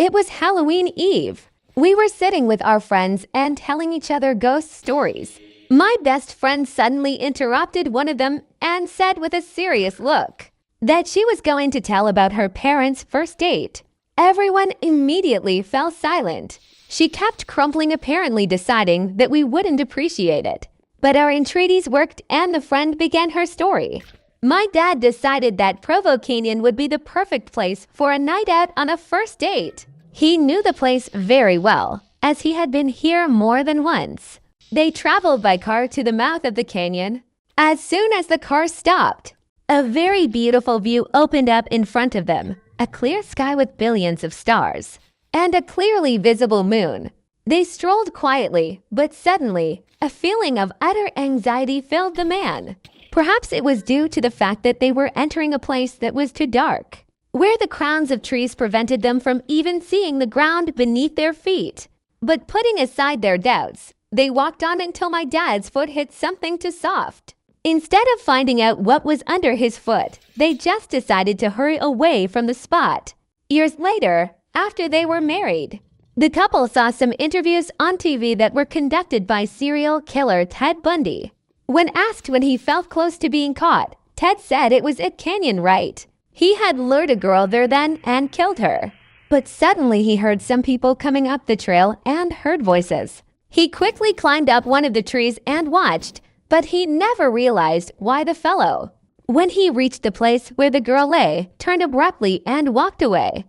It was Halloween Eve. We were sitting with our friends and telling each other ghost stories. My best friend suddenly interrupted one of them and said with a serious look that she was going to tell about her parents' first date. Everyone immediately fell silent. She kept crumpling, apparently deciding that we wouldn't appreciate it. But our entreaties worked and the friend began her story. My dad decided that Provo Canyon would be the perfect place for a night out on a first date. He knew the place very well, as he had been here more than once. They traveled by car to the mouth of the canyon. As soon as the car stopped, a very beautiful view opened up in front of them, a clear sky with billions of stars, and a clearly visible moon. They strolled quietly, but suddenly, a feeling of utter anxiety filled the man. Perhaps it was due to the fact that they were entering a place that was too dark, where the crowns of trees prevented them from even seeing the ground beneath their feet. But putting aside their doubts, they walked on until my dad's foot hit something too soft. Instead of finding out what was under his foot, they just decided to hurry away from the spot. Years later, after they were married, the couple saw some interviews on TV that were conducted by serial killer Ted Bundy. When asked when he felt close to being caught, Ted said it was at Canyon Right. He had lured a girl there then and killed her. But suddenly he heard some people coming up the trail and heard voices. He quickly climbed up one of the trees and watched, but he never realized why the fellow, when he reached the place where the girl lay, turned abruptly and walked away.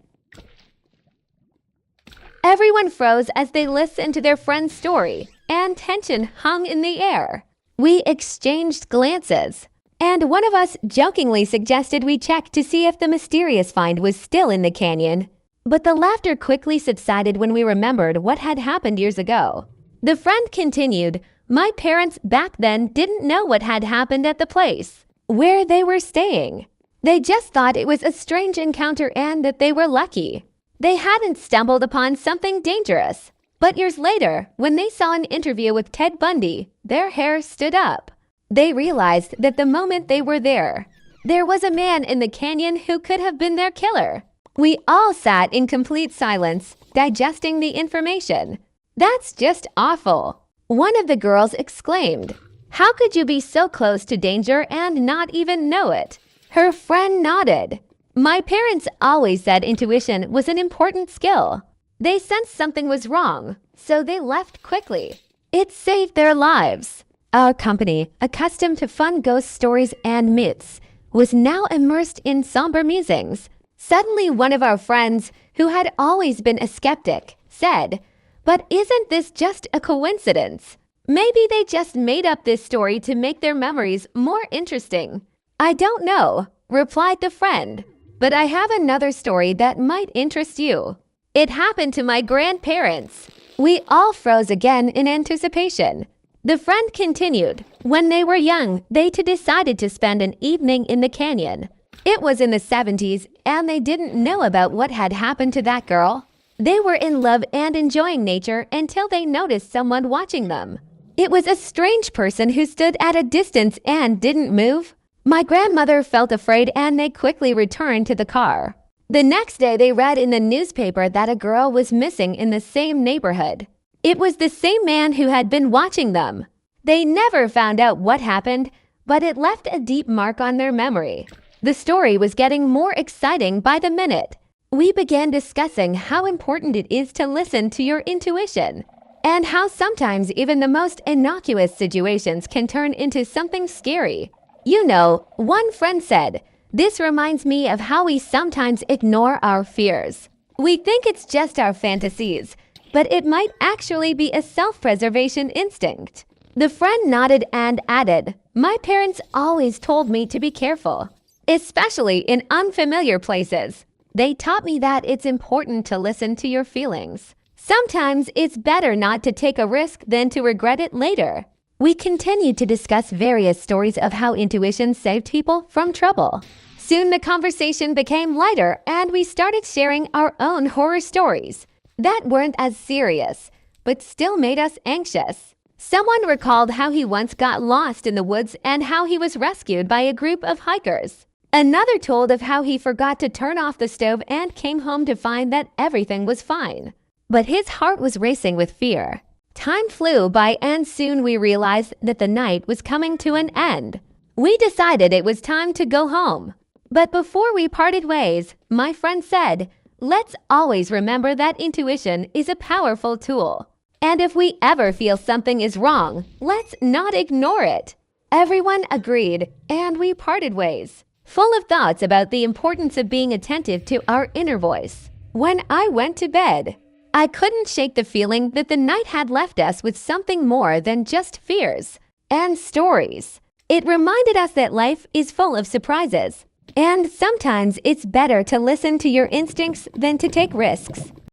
Everyone froze as they listened to their friend's story, and tension hung in the air. We exchanged glances, and one of us jokingly suggested we check to see if the mysterious find was still in the canyon. But the laughter quickly subsided when we remembered what had happened years ago. The friend continued, "My parents back then didn't know what had happened at the place where they were staying. They just thought it was a strange encounter and that they were lucky. They hadn't stumbled upon something dangerous." But years later, when they saw an interview with Ted Bundy, their hair stood up. They realized that the moment they were there was a man in the canyon who could have been their killer. We all sat in complete silence, digesting the information. "That's just awful," one of the girls exclaimed. "How could you be so close to danger and not even know it?" Her friend nodded. "My parents always said intuition was an important skill. They sensed something was wrong, so they left quickly. It saved their lives." Our company, accustomed to fun ghost stories and myths, was now immersed in somber musings. Suddenly, one of our friends, who had always been a skeptic, said, "But isn't this just a coincidence? Maybe they just made up this story to make their memories more interesting." "I don't know," replied the friend, "but I have another story that might interest you. It happened to my grandparents." We all froze again in anticipation. The friend continued, "When they were young, they too decided to spend an evening in the canyon. It was in the 70s, and they didn't know about what had happened to that girl. They were in love and enjoying nature until they noticed someone watching them. It was a strange person who stood at a distance and didn't move. My grandmother felt afraid and they quickly returned to the car. The next day, they read in the newspaper that a girl was missing in the same neighborhood. It was the same man who had been watching them. They never found out what happened, but it left a deep mark on their memory." The story was getting more exciting by the minute. We began discussing how important it is to listen to your intuition, and how sometimes even the most innocuous situations can turn into something scary. "You know," one friend said, "this reminds me of how we sometimes ignore our fears. We think it's just our fantasies, but it might actually be a self-preservation instinct." The friend nodded and added, "My parents always told me to be careful, especially in unfamiliar places. They taught me that it's important to listen to your feelings. Sometimes it's better not to take a risk than to regret it later." We continued to discuss various stories of how intuition saved people from trouble. Soon the conversation became lighter and we started sharing our own horror stories that weren't as serious, but still made us anxious. Someone recalled how he once got lost in the woods and how he was rescued by a group of hikers. Another told of how he forgot to turn off the stove and came home to find that everything was fine. But his heart was racing with fear. Time flew by and soon we realized that the night was coming to an end. We decided it was time to go home. But before we parted ways, my friend said, "Let's always remember that intuition is a powerful tool. And if we ever feel something is wrong, let's not ignore it." Everyone agreed, and we parted ways, full of thoughts about the importance of being attentive to our inner voice. When I went to bed, I couldn't shake the feeling that the night had left us with something more than just fears and stories. It reminded us that life is full of surprises, and sometimes it's better to listen to your instincts than to take risks.